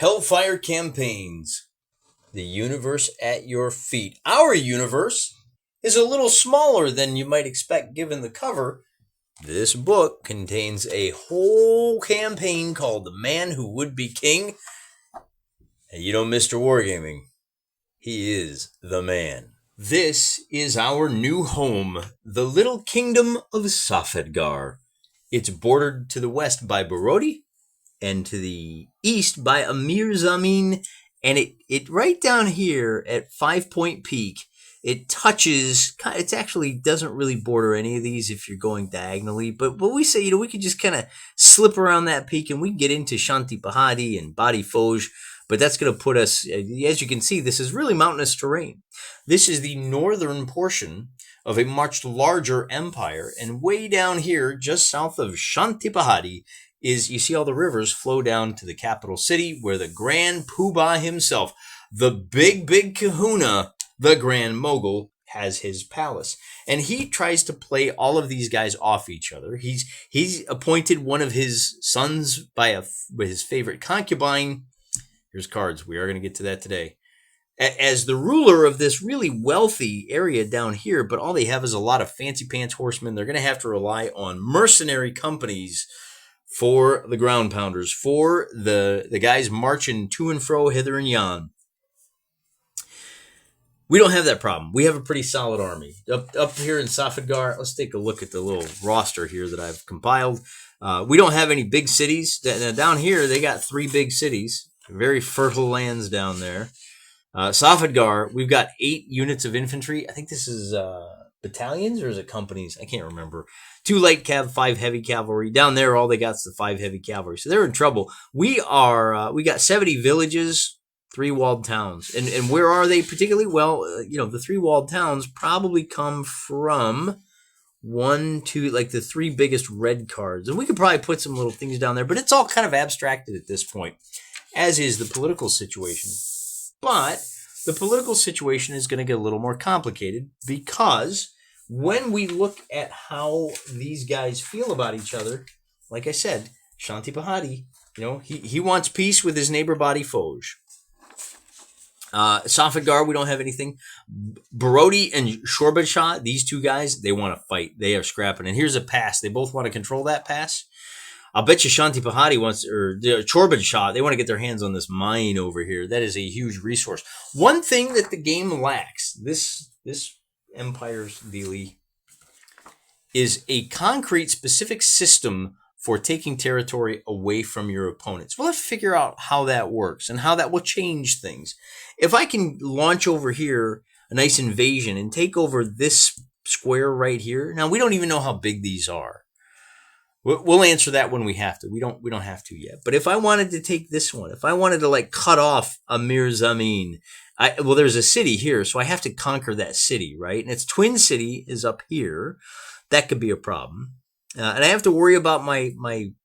Hellfire Campaigns, the universe at your feet. Our universe is a little smaller than you might expect given the cover. This book contains a whole campaign called The Man Who Would Be King. And you know Mr. Wargaming, he is the man. This is our new home, the little kingdom of Safedgar. It's bordered to the west by Barodi and to the east by Amir Zamin. And it right down here at 5 Point Peak, it touches, it actually doesn't really border any of these if you're going diagonally, but we say, we could just kind of slip around that peak and we get into Shanti Pahadi and Badi Foj, but that's going to put us, as you can see, this is really mountainous terrain. This is the northern portion of a much larger empire, and way down here, just south of Shanti Pahadi, is you see all the rivers flow down to the capital city where the Grand Poobah himself, the big kahuna, the Grand Moghul, has his palace. And he tries to play all of these guys off each other. He's appointed one of his sons by his favorite concubine. Here's cards. We are going to get to that today. As the ruler of this really wealthy area down here, but all they have is a lot of fancy pants horsemen. They're going to have to rely on mercenary companies for the ground pounders, for the guys marching to and fro, hither and yon. We don't have that problem. We have a pretty solid army. Up here in Safedgar, let's take a look at the little roster here that I've compiled. We don't have any big cities. Down here, they got 3 big cities. Very fertile lands down there. Safedgar, we've got 8 units of infantry. I think this is battalions or is it companies? I can't remember. 2 light cav, 5 heavy cavalry. Down there, all they got is the 5 heavy cavalry. So they're in trouble. We got 70 villages, 3 walled towns. And where are they particularly? Well, the 3 walled towns probably come from the 3 biggest red cards. And we could probably put some little things down there, but it's all kind of abstracted at this point, as is the political situation. But the political situation is going to get a little more complicated because when we look at how these guys feel about each other, like I said, Shanti Pahadi, he wants peace with his neighbor Badi Foj. Safedgar, we don't have anything. Barodi and Shorbad Shah, these 2 guys, they want to fight. They are scrapping. And here's a pass. They both want to control that pass. I'll bet you Shanti Pahadi wants, or Shorbad Shah, they want to get their hands on this mine over here. That is a huge resource. One thing that the game lacks, this Empire's dealie, is a concrete specific system for taking territory away from your opponents. We'll have to figure out how that works and how that will change things. If I can launch over here a nice invasion and take over this square right here. Now, we don't even know how big these are. We'll answer that when we have to. We don't have to yet. But if I wanted to take this one, if I wanted to cut off Amir Zamin, there's a city here, so I have to conquer that city, right? And its twin city is up here. That could be a problem. And I have to worry about my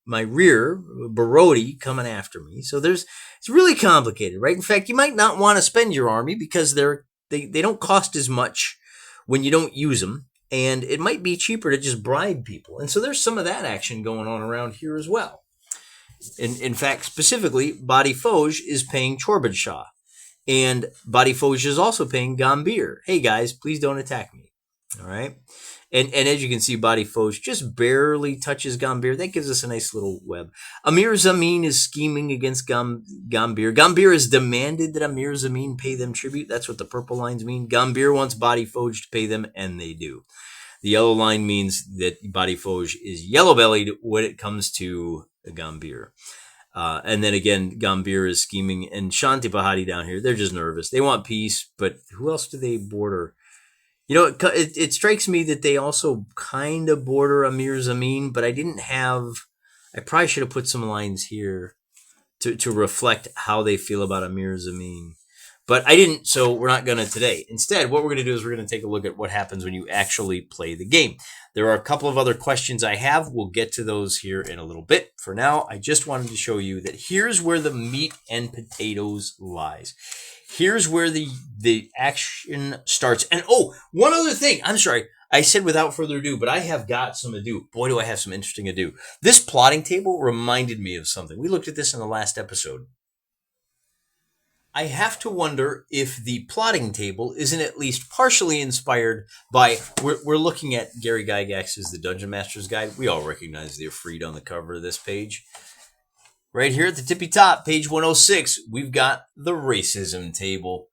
rear, Barodi, coming after me. So it's really complicated, right? In fact, you might not want to spend your army because they don't cost as much when you don't use them. And it might be cheaper to just bribe people. And so there's some of that action going on around here as well. In fact, specifically, Badi Foj is paying Shorbad Shah. And Badi Foj is also paying Gambir. Hey, guys, please don't attack me. All right? And as you can see, Badi Foj just barely touches Gambir. That gives us a nice little web. Amir Zamin is scheming against Gambir. Gambir has demanded that Amir Zamin pay them tribute. That's what the purple lines mean. Gambir wants Badi Foj to pay them, and they do. The yellow line means that Badi Foj is yellow-bellied when it comes to Gambir. And then again, Gambir is scheming. And Shanti Pahadi down here, they're just nervous. They want peace, but who else do they border? It strikes me that they also kind of border Amir Zamin, but I probably should have put some lines here to reflect how they feel about Amir Zamin. But I didn't, so we're not going to today. Instead, what we're going to do is we're going to take a look at what happens when you actually play the game. There are a couple of other questions I have. We'll get to those here in a little bit. For now, I just wanted to show you that here's where the meat and potatoes lies. Here's where the action starts. And one other thing. I'm sorry. I said without further ado, but I have got some ado. Boy, do I have some interesting ado. This plotting table reminded me of something. We looked at this in the last episode. I have to wonder if the plotting table isn't at least partially inspired by. We're looking at Gary Gygax's The Dungeon Master's Guide. We all recognize the Ifrit on the cover of this page. Right here at the tippy top, page 106, we've got the racism table.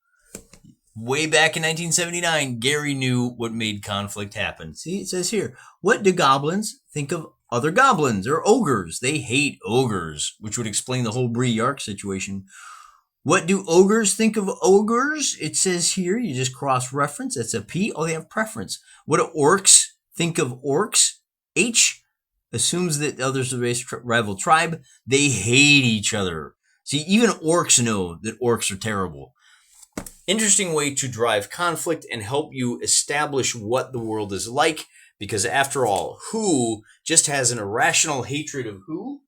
Way back in 1979, Gary knew what made conflict happen. See, it says here, what do goblins think of other goblins or ogres? They hate ogres, which would explain the whole Bree Yark situation. What do ogres think of ogres? It says here, you just cross-reference. That's a P. Oh, they have preference. What do orcs think of orcs? H assumes that others of the rival tribe. They hate each other. See, even orcs know that orcs are terrible. Interesting way to drive conflict and help you establish what the world is like. Because after all, who just has an irrational hatred of who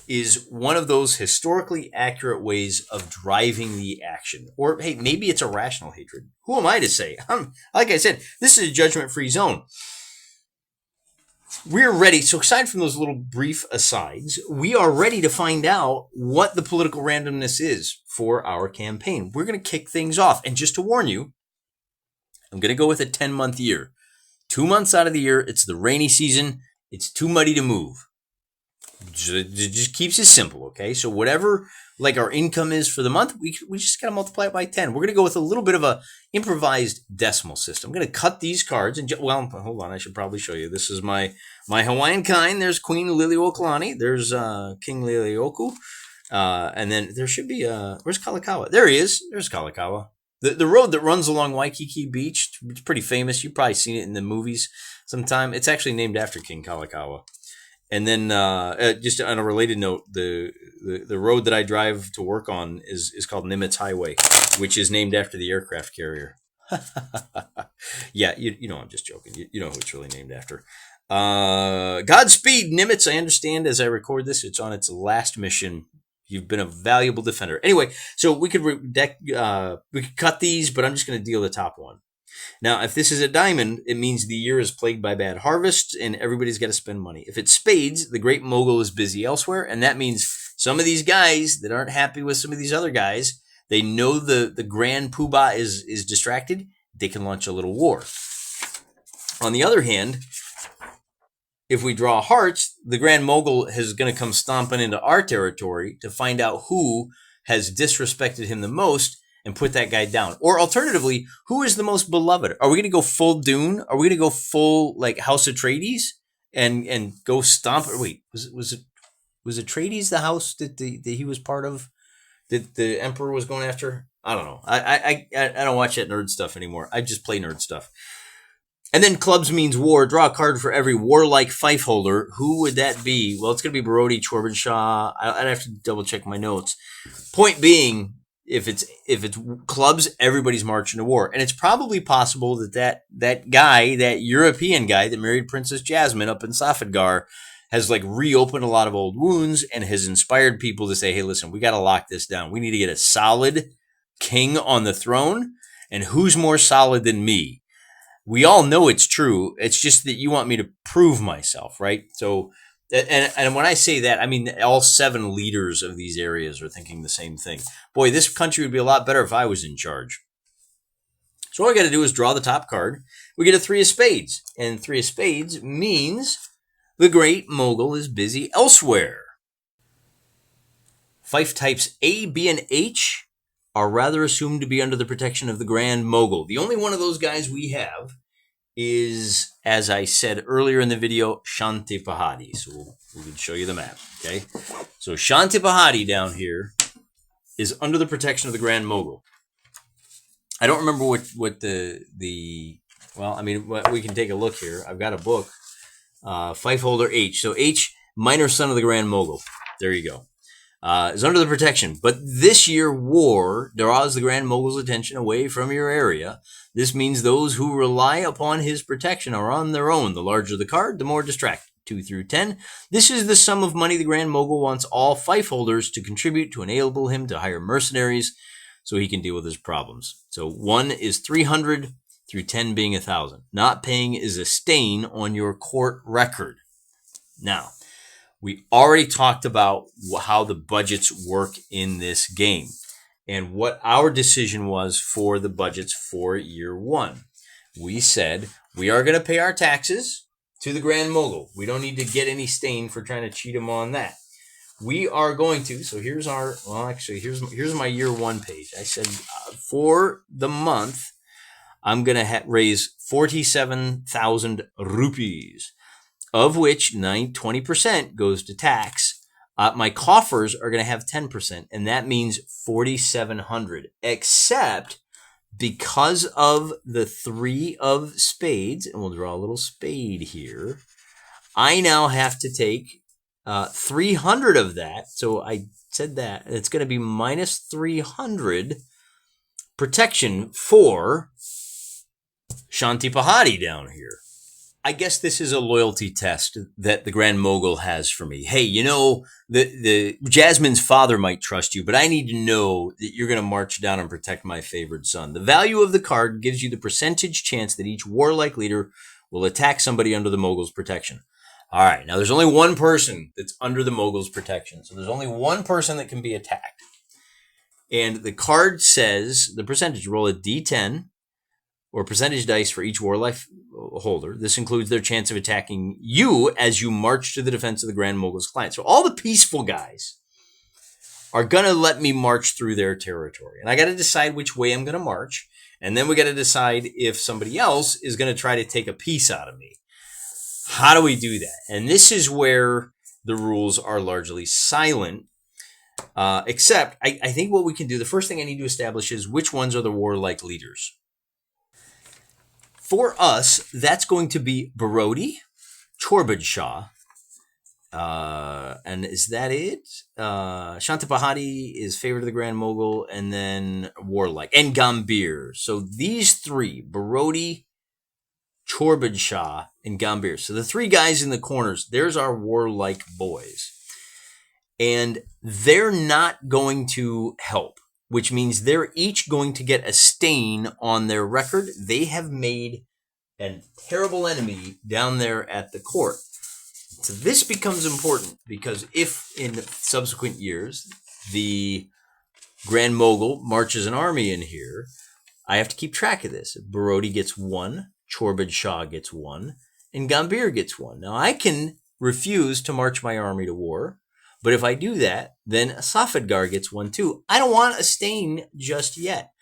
is one of those historically accurate ways of driving the action. Or, hey, maybe it's a rational hatred. Who am I to say? Like I said, this is a judgment-free zone. We're ready. So aside from those little brief asides, we are ready to find out what the political randomness is for our campaign. We're going to kick things off. And just to warn you, I'm going to go with a 10-month year. 2 months out of the year, it's the rainy season. It's too muddy to move. It just keeps it simple, okay? So whatever like our income is for the month, we just got to multiply it by 10. We're going to go with a little bit of a improvised decimal system. I'm going to cut these cards and well, hold on, I should probably show you. This is my Hawaiian kind. There's Queen Liliuokalani. There's King Lilioku. And then there should be where's Kalakaua? There he is. There's Kalakaua. The road that runs along Waikiki Beach, it's pretty famous. You've probably seen it in the movies sometime. It's actually named after King Kalakaua. And then, just on a related note, the road that I drive to work on is called Nimitz Highway, which is named after the aircraft carrier. Yeah, you know, I'm just joking. You know who it's really named after. Godspeed, Nimitz. I understand as I record this, it's on its last mission. You've been a valuable defender. Anyway, so we could cut these, but I'm just going to deal the top one. Now, if this is a diamond, it means the year is plagued by bad harvests and everybody's got to spend money. If it's spades, the Great Moghul is busy elsewhere, and that means some of these guys that aren't happy with some of these other guys, they know the Grand Poobah is distracted, they can launch a little war. On the other hand, if we draw hearts, the Grand Moghul is going to come stomping into our territory to find out who has disrespected him the most and put that guy down. Or alternatively, who is the most beloved? Are we going to go full Dune? Are we going to go full like House Atreides and go stomp? Wait, was Atreides the house that he was part of that the Emperor was going after? I don't know. I don't watch that nerd stuff anymore. I just play nerd stuff. And then clubs means war. Draw a card for every warlike fife holder. Who would that be? Well, it's going to be Barodi, Chorbenshaw. I'd have to double check my notes. Point being, if it's clubs, everybody's marching to war. And it's probably possible that guy, that European guy that married Princess Jasmine up in Safedgar, has like reopened a lot of old wounds and has inspired people to say, hey, listen, we got to lock this down. We need to get a solid king on the throne. And who's more solid than me? We all know it's true. It's just that you want me to prove myself, right? So, and when I say that, I mean all 7 leaders of these areas are thinking the same thing. Boy, this country would be a lot better if I was in charge. So all I got to do is draw the top card. We get a 3 of spades. And 3 of spades means the Great Moghul is busy elsewhere. Fife types A, B, and H are rather assumed to be under the protection of the Grand Moghul. The only one of those guys we have is, as I said earlier in the video, Shanti Pahadi. So we can show you the map, okay? So Shanti Pahadi down here is under the protection of the Grand Moghul. I don't remember what well, I mean, we can take a look here. I've got a book, Fife holder H. So H, minor son of the Grand Moghul. There you go. Is under the protection. But this year, war draws the Grand Moghul's attention away from your area. This means those who rely upon his protection are on their own. The larger the card, the more distracted. 2 through 10. This is the sum of money the Grand Moghul wants all fife holders to contribute to enable him to hire mercenaries so he can deal with his problems. So 1 is 300 through 10 being 1,000. Not paying is a stain on your court record. Now, we already talked about how the budgets work in this game. and what our decision was for the budgets for year one. We said we are going to pay our taxes to the Grand Moghul. We don't need to get any stain for trying to cheat him on that. We are going to, so here's our, well, actually, here's my year one page. I said for the month, I'm going to raise 47,000 rupees, of which 20% goes to tax. My coffers are going to have 10%, and that means 4,700, except because of the 3 of spades, and we'll draw a little spade here, I now have to take 300 of that. So I said that it's going to be minus 300 protection for Shanti Pahadi down here. I guess this is a loyalty test that the Grand Moghul has for me. Hey, you know, the Jasmine's father might trust you, but I need to know that you're going to march down and protect my favored son. The value of the card gives you the percentage chance that each warlike leader will attack somebody under the Moghul's protection. All right, now there's only one person that's under the Moghul's protection, so there's only one person that can be attacked. And the card says the percentage, roll a d10 or percentage dice for each warlike holder. This includes their chance of attacking you as you march to the defense of the Grand Moghul's client. So all the peaceful guys are going to let me march through their territory. And I got to decide which way I'm going to march. And then we got to decide if somebody else is going to try to take a piece out of me. How do we do that? And this is where the rules are largely silent. Except I think what we can do, the first thing I need to establish is which ones are the warlike leaders. For us, that's going to be Barodi, Chorbad Shah, and is that it? Shanti Pahadi is favorite of the Grand Moghul, and then Warlike, and Gambhir. So these 3, Barodi, Chorbad Shah, and Gambhir. So the 3 guys in the corners, there's our warlike boys. And they're not going to help, which means they're each going to get a stain on their record. They have made a terrible enemy down there at the court. So this becomes important because if in subsequent years the Grand Moghul marches an army in here, I have to keep track of this. Barodi gets 1, Chorbad Shah gets 1, and Gambhir gets 1. Now I can refuse to march my army to war, but if I do that, then Safedgar gets 1 too. I don't want a stain just yet.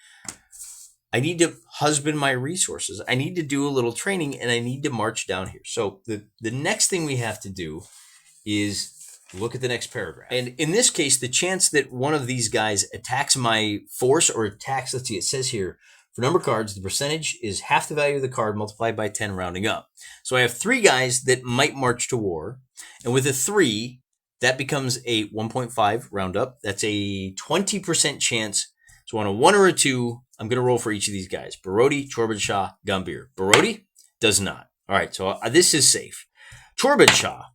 I need to husband my resources. I need to do a little training, and I need to march down here. So the next thing we have to do is look at the next paragraph. And in this case, the chance that one of these guys attacks my force or attacks, let's see, it says here, for number cards, the percentage is half the value of the card multiplied by 10 rounding up. So I have 3 guys that might march to war. And with a 3, that becomes a 1.5 round up. That's a 20% chance. So on a 1 or a 2, I'm going to roll for each of these guys. Barodi, Chorbad Shah, Gambhir. Barodi does not. All right, so this is safe. Chorbad Shah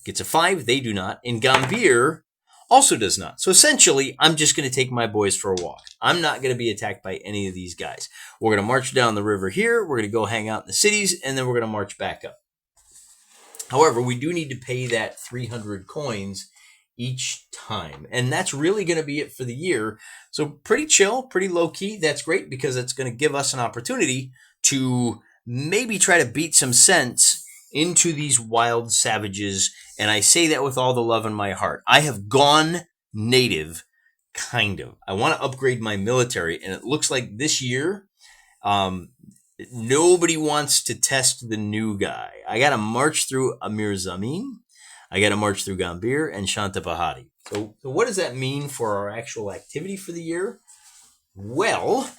gets a 5. They do not. And Gambhir also does not. So essentially, I'm just going to take my boys for a walk. I'm not going to be attacked by any of these guys. We're going to march down the river here. We're going to go hang out in the cities, and then we're going to march back up. However, we do need to pay that 300 coins each time. And that's really going to be it for the year. So pretty chill, pretty low key. That's great because it's going to give us an opportunity to maybe try to beat some sense into these wild savages. And I say that with all the love in my heart. I have gone native, kind of. I want to upgrade my military. And it looks like this year, nobody wants to test the new guy. I got to march through Amir Zamin. I got to march through Gambhir and Shanti Pahadi. So what does that mean for our actual activity for the year? Well,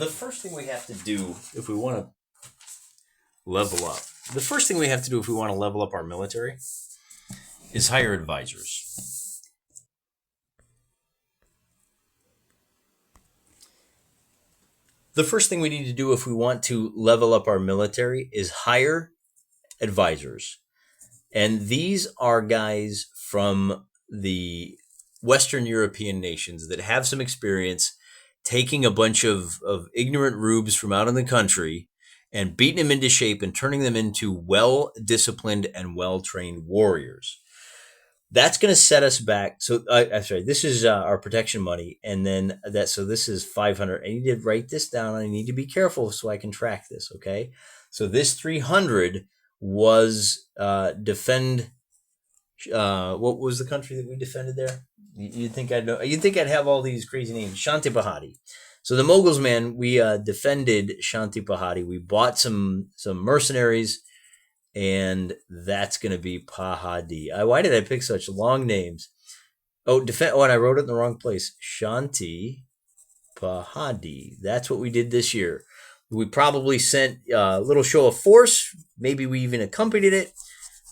the first thing we have to do if we want to level up, our military is hire advisors. The first thing we need to do if we want to level up our military is hire advisors. And these are guys from the Western European nations that have some experience taking a bunch of ignorant rubes from out in the country and beating them into shape and turning them into well-disciplined and well-trained warriors. That's going to set us back. So, I'm sorry, this is our protection money. And then so this is 500. I need to write this down. I need to be careful so I can track this, okay? So this 300 was defend. What was the country that we defended there? You'd think I'd know. You'd think I'd have all these crazy names. Shanti Pahadi. So the Moguls, man, we defended Shanti Pahadi. We bought some mercenaries, and that's going to be Pahadi. Why did I pick such long names? And I wrote it in the wrong place. Shanti Pahadi. That's what we did this year. We probably sent a little show of force. Maybe we even accompanied it.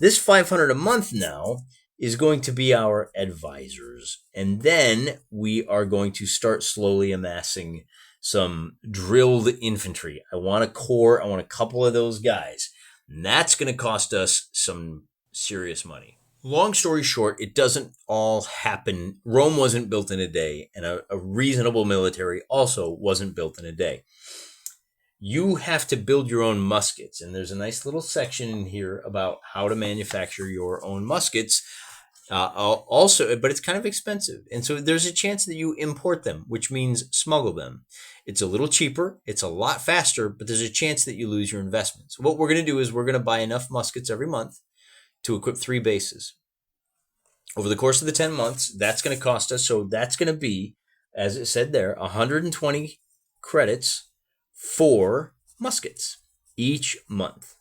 This 500 a month now is going to be our advisors. And then we are going to start slowly amassing some drilled infantry. I want a corps. I want a couple of those guys. And that's going to cost us some serious money. Long story short, it doesn't all happen. Rome wasn't built in a day, and a reasonable military also wasn't built in a day. You have to build your own muskets, and there's a nice little section in here about how to manufacture your own muskets. Also, but it's kind of expensive, and so there's a chance that you import them, which means smuggle them. It's a little cheaper, it's a lot faster, but there's a chance that you lose your investment. So what we're going to do is we're going to buy enough muskets every month to equip 3 bases. Over the course of the 10 months, that's going to cost us. So that's going to be, as it said there, 120 credits for muskets each month.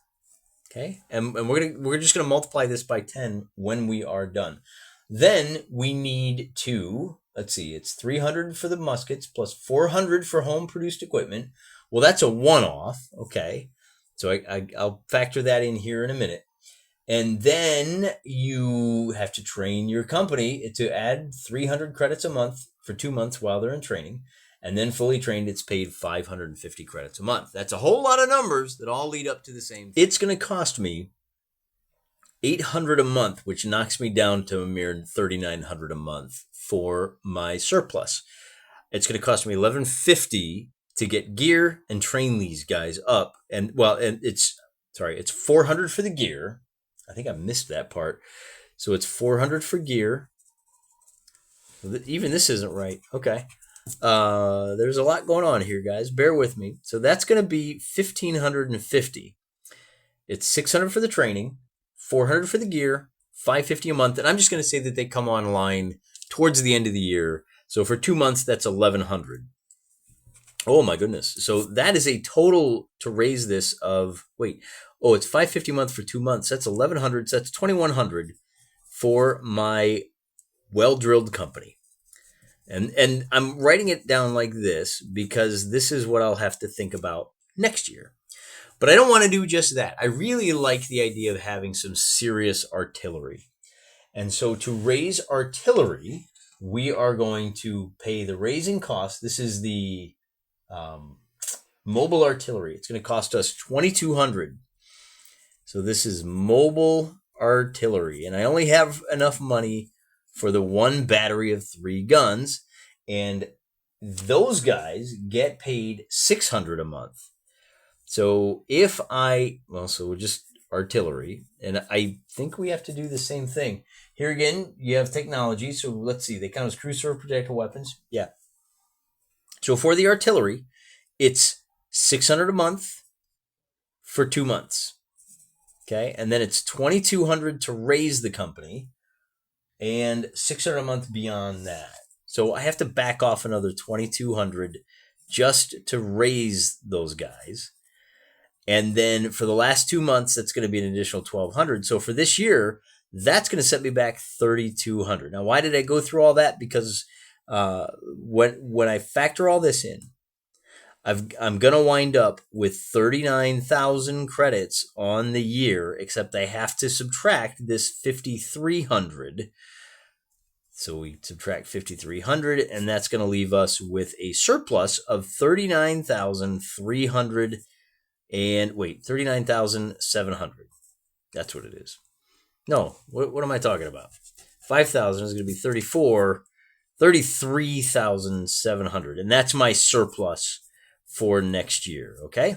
Okay, and we're just gonna multiply this by 10 when we are done. Then we need to, let's see, it's 300 for the muskets plus 400 for home produced equipment. Well, that's a one-off. Okay, so I'll factor that in here in a minute. And then you have to train your company to add 300 credits a month for 2 months while they're in training. And then fully trained, it's paid 550 credits a month. That's a whole lot of numbers that all lead up to the same thing. It's going to cost me 800 a month, which knocks me down to a mere 3,900 a month for my surplus. It's going to cost me 1,150 to get gear and train these guys up. And it's 400 for the gear. I think I missed that part. So it's 400 for gear. Even this isn't right. Okay. There's a lot going on here, guys. Bear with me. So that's going to be 1,550. It's 600 for the training, 400 for the gear, 550 a month. And I'm just going to say that they come online towards the end of the year. So for 2 months, that's 1,100. Oh my goodness. So that is a total to raise this of, it's 550 a month for 2 months. That's 1,100. So that's 2,100 for my well-drilled company. And I'm writing it down like this because this is what I'll have to think about next year. But I don't want to do just that. I really like the idea of having some serious artillery. And so to raise artillery, we are going to pay the raising cost. This is the mobile artillery. It's going to cost us $2,200. So this is mobile artillery. And I only have enough money for the 1 battery of 3 guns, and those guys get paid $600 a month. So we're just artillery, and I think we have to do the same thing. Here again, you have technology, so let's see, they count as crew serve projectile weapons. Yeah. So for the artillery, it's $600 a month for 2 months. Okay, and then it's $2,200 to raise the company, and $600 a month beyond that. So I have to back off another $2,200 just to raise those guys. And then for the last 2 months, that's going to be an additional $1,200. So for this year, that's going to set me back $3,200. Now, why did I go through all that? Because when I factor all this in, I'm gonna wind up with 39,000 credits on the year, except I have to subtract this 5,300. So we subtract 5,300, and that's going to leave us with a surplus of 39,300 and wait, 39,700. That's what it is. No, what am I talking about? 5,000 is going to be 33,700, and that's my surplus for next year. Okay,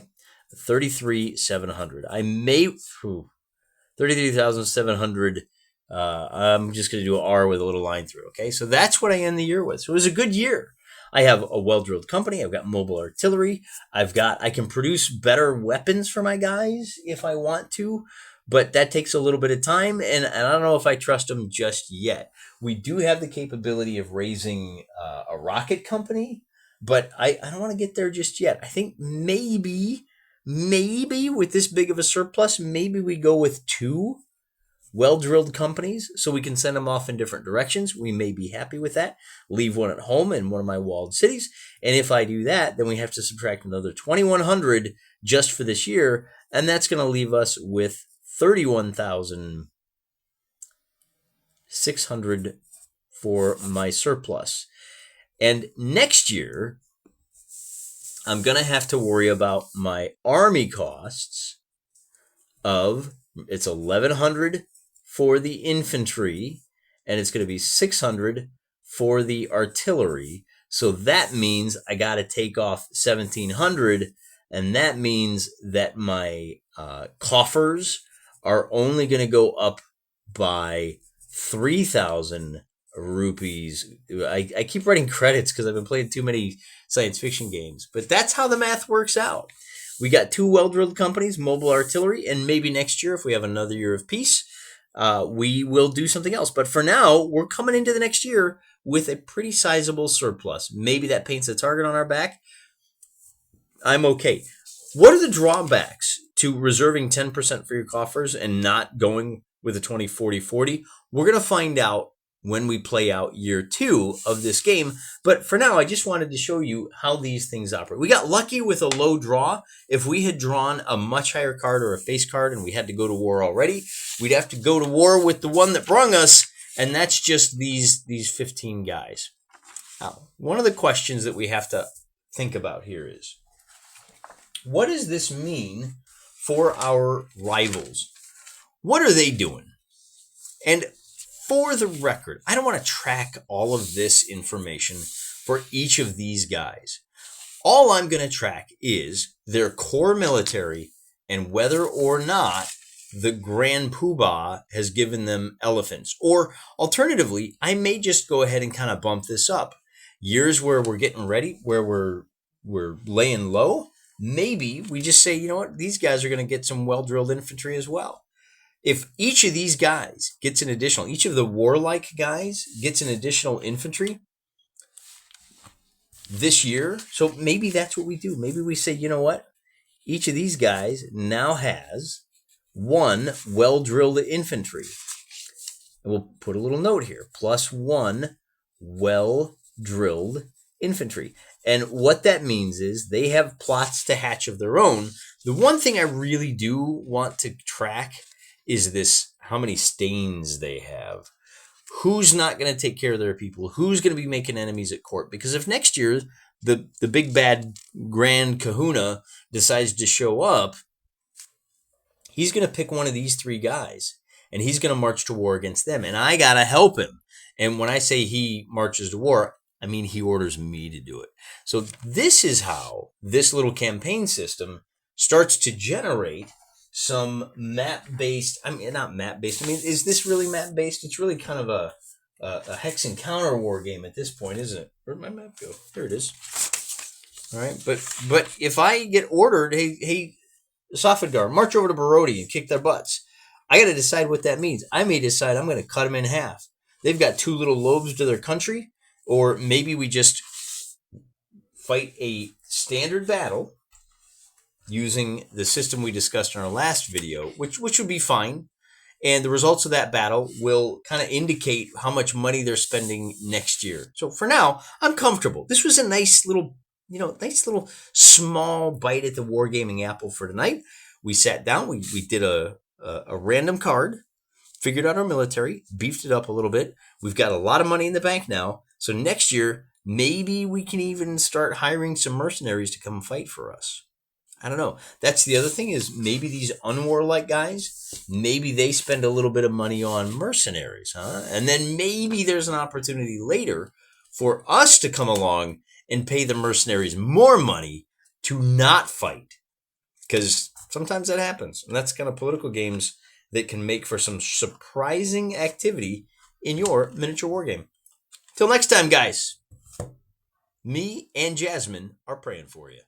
33,700. I may 33,700. I'm just going to do an R with a little line through. Okay, so that's what I end the year with. So it was a good year. I have a well-drilled company. I've got mobile artillery. I can produce better weapons for my guys if I want to, but that takes a little bit of time, and I don't know if I trust them just yet. We do have the capability of raising a rocket company, but I don't want to get there just yet. I think maybe with this big of a surplus, maybe we go with 2 well-drilled companies so we can send them off in different directions. We may be happy with that. Leave one at home in one of my walled cities. And if I do that, then we have to subtract another 2,100 just for this year. And that's going to leave us with 31,600 for my surplus. And next year, I'm going to have to worry about my army costs of, it's 1,100 for the infantry, and it's going to be 600 for the artillery. So that means I got to take off 1,700, and that means that my coffers are only going to go up by 3,000 rupees. I keep writing credits because I've been playing too many science fiction games, but that's how the math works out. We got 2 well-drilled companies, mobile artillery, and maybe next year, if we have another year of peace, we will do something else. But for now, we're coming into the next year with a pretty sizable surplus. Maybe that paints a target on our back. I'm okay. What are the drawbacks to reserving 10% for your coffers and not going with a 20-40-40? We're going to find out when we play out year 2 of this game. But for now, I just wanted to show you how these things operate. We got lucky with a low draw. If we had drawn a much higher card or a face card and we had to go to war already, we'd have to go to war with the one that brung us, and that's just these 15 guys. Now, one of the questions that we have to think about here is, what does this mean for our rivals? What are they doing? And for the record, I don't want to track all of this information for each of these guys. All I'm going to track is their core military and whether or not the Grand Poobah has given them elephants. Or alternatively, I may just go ahead and kind of bump this up. Years where we're getting ready, where we're laying low, maybe we just say, you know what, these guys are going to get some well-drilled infantry as well. If each of these guys gets an additional, each of the Warlike guys gets an additional infantry this year, so maybe that's what we do. Maybe we say, you know what, each of these guys now has 1 well-drilled infantry. And we'll put a little note here, +1 well-drilled infantry. And what that means is they have plots to hatch of their own. The one thing I really do want to track is this, how many stains they have. Who's not going to take care of their people? Who's going to be making enemies at court? Because if next year the big bad Grand Kahuna decides to show up, he's going to pick one of these 3 guys, and he's going to march to war against them, and I got to help him. And when I say he marches to war, I mean he orders me to do it. So this is how this little campaign system starts to generate some map-based, I mean, not map-based. I mean, is this really map-based? It's really kind of a hex and counter war game at this point, isn't it? Where'd my map go? There it is. All right, but if I get ordered, hey, Safadgar, march over to Barodi and kick their butts, I got to decide what that means. I may decide I'm going to cut them in half. They've got 2 little lobes to their country, or maybe we just fight a standard battle using the system we discussed in our last video, which would be fine. And the results of that battle will kind of indicate how much money they're spending next year. So for now, I'm comfortable. This was a nice little nice little small bite at the Wargaming apple for tonight. We sat down, we did a random card, figured out our military, beefed it up a little bit. We've got a lot of money in the bank now. So next year, maybe we can even start hiring some mercenaries to come fight for us. I don't know. That's the other thing is maybe these unwarlike guys, maybe they spend a little bit of money on mercenaries, huh? And then maybe there's an opportunity later for us to come along and pay the mercenaries more money to not fight. Because sometimes that happens. And that's kind of political games that can make for some surprising activity in your miniature war game. Till next time, guys. Me and Jasmine are praying for you.